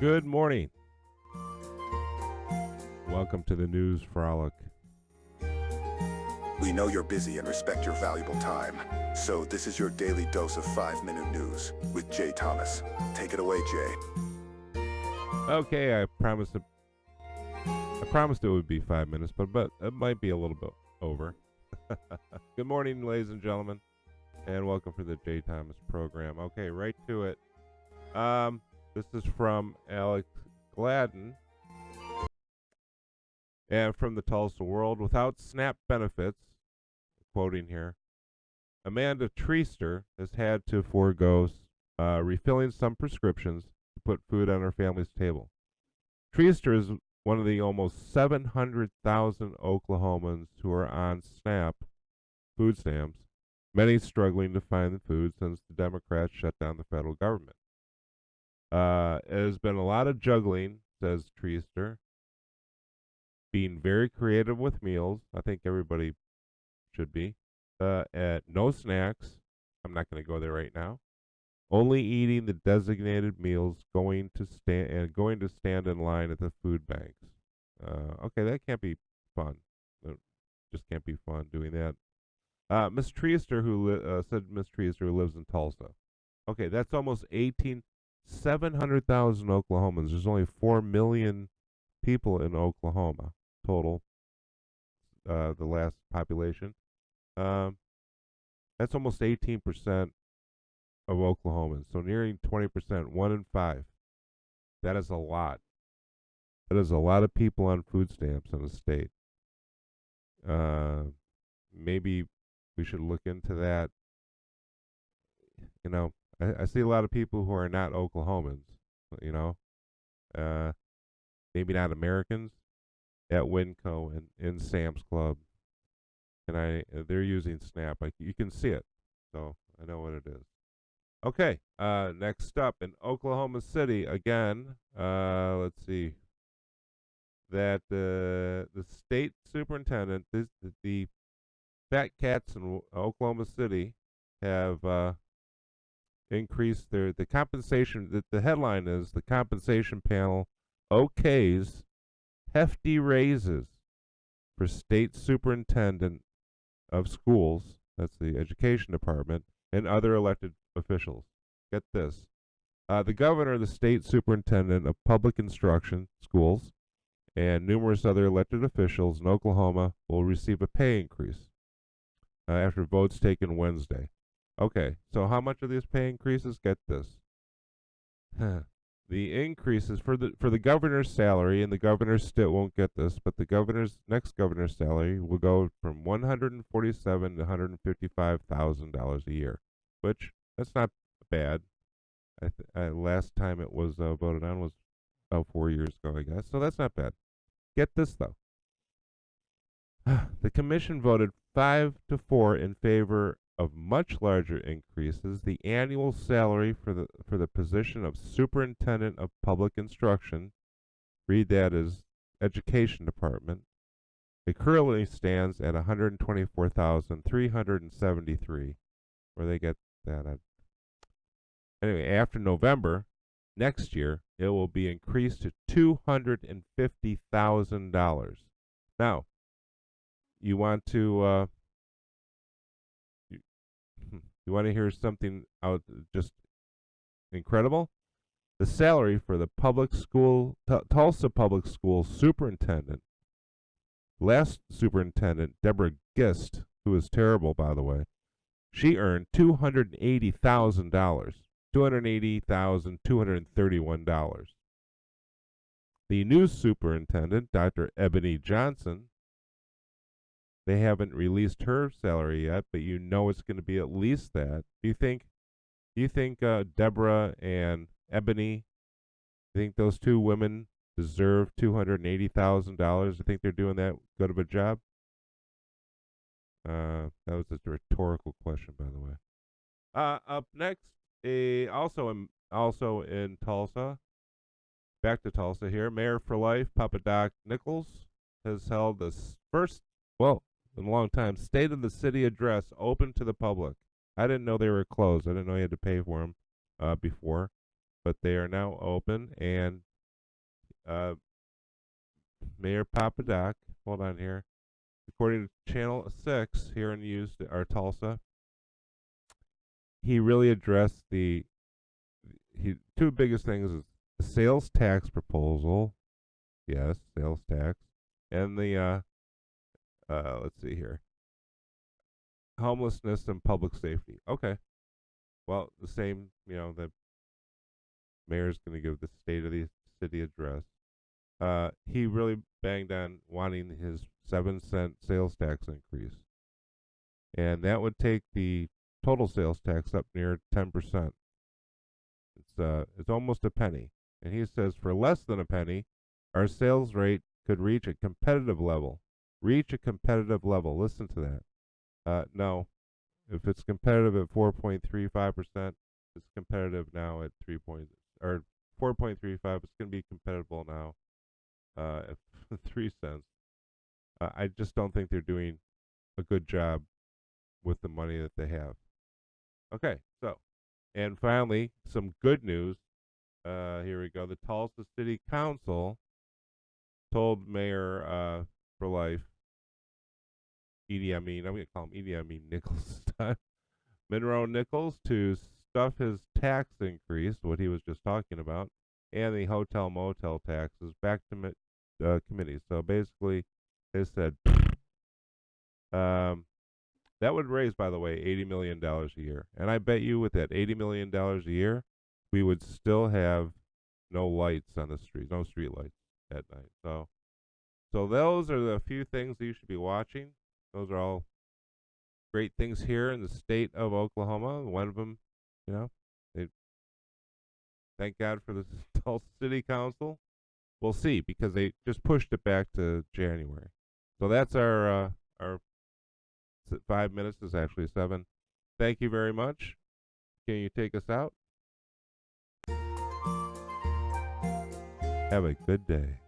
Good morning. Welcome to the news, Frolic. We know you're busy and respect your valuable time. So this is your daily dose of 5-minute news with Jay Thomas. Take it away, Jay. Okay, I promised it would be 5 minutes, but it might be a little bit over. Good morning, ladies and gentlemen, and welcome to the Jay Thomas program. Okay, right to it. This is from Alex Gladden, and from the Tulsa World. Without SNAP benefits, quoting here, Amanda Treaster has had to forego refilling some prescriptions to put food on her family's table. Treaster is one of the almost 700,000 Oklahomans who are on SNAP food stamps, many struggling to find the food since the Democrats shut down the federal government. There's been a lot of juggling, says Treaster, being very creative with meals. I think everybody should be. At no snacks. I'm not going to go there right now. Only eating the designated meals, going to stand in line at the food banks. Okay, that can't be fun. It just can't be fun doing that. Miss Treaster, Miss Treaster, who lives in Tulsa. Okay, that's almost 700,000 Oklahomans. There's only 4 million people in Oklahoma total. The last population. That's almost 18% of Oklahomans. So nearing 20%, 1 in 5. That is a lot. That is a lot of people on food stamps in the state. Maybe we should look into that. You know, I see a lot of people who are not Oklahomans, you know, maybe not Americans, at Winco and in Sam's Club. And they're using SNAP. You can see it, so I know what it is. Okay, next up in Oklahoma City again. Let's see. That the state superintendent, the fat cats in Oklahoma City have increased the compensation. The headline is the compensation panel okays hefty raises for state superintendent of schools, that's the education department, and other elected officials. Get this. The governor, the state superintendent of public instruction schools, and numerous other elected officials in Oklahoma will receive a pay increase after votes taken Wednesday. Okay, so how much are these pay increases? Get this. The increases for the governor's salary, and the governor still won't get this, but the next governor's salary will go from $147,000 to $155,000 a year, which that's not bad. Last time it was voted on was about 4 years ago, I guess, so that's not bad. Get this though. The commission voted 5-4 in favor of much larger increases. The annual salary for the position of superintendent of public instruction, read that as education department, it currently stands at $124,373. Where they get that at. Anyway, after November next year, it will be increased to $250,000. Now, you want to you want to hear something out just incredible? The salary for the public school, Tulsa Public School superintendent, last superintendent, Deborah Gist, who was terrible, by the way, she earned $280,000, $280,231. The new superintendent, Dr. Ebony Johnson, they haven't released her salary yet, but you know it's going to be at least that. Do you think Deborah and Ebony, you think those two women deserve $280,000? I think they're doing that good of a job. That was just a rhetorical question, by the way. Up next, also in Tulsa, back to Tulsa here. Mayor for Life, Papa Doc Nichols, has held the first, in a long time, State of the City address open to the public. I didn't know they were closed. I didn't know you had to pay for them before, but they are now open, and uh, Mayor Papadoc, hold on here. According to Channel 6 here in Houston or Tulsa, he really addressed two biggest things is the sales tax proposal, yes, sales tax, and the let's see here, homelessness and public safety. Okay, well, the same, the mayor's going to give the state of the city address. He really banged on wanting his 7-cent sales tax increase, and that would take the total sales tax up near 10%. It's almost a penny, and he says for less than a penny, our sales rate could reach a competitive level. Reach a competitive level. Listen to that. No, if it's competitive at 4.35%, it's competitive now at 4.35. It's going to be competitive now at 3 cents. I just don't think they're doing a good job with the money that they have. Okay, so, and finally, some good news. Here we go. The Tulsa City Council told Mayor for life, Edie, I'm going to call him Edie Nichols this time, Monroe Nichols, to stuff his tax increase, what he was just talking about, and the hotel motel taxes back to committee. So basically, they said that would raise, by the way, $80 million a year. And I bet you with that $80 million a year, we would still have no lights on the street, no street lights at night. So those are the few things that you should be watching. Those are all great things here in the state of Oklahoma. One of them, they thank God for the Tulsa City Council. We'll see, because they just pushed it back to January. So that's our 5 minutes is actually 7. Thank you very much. Can you take us out? Have a good day.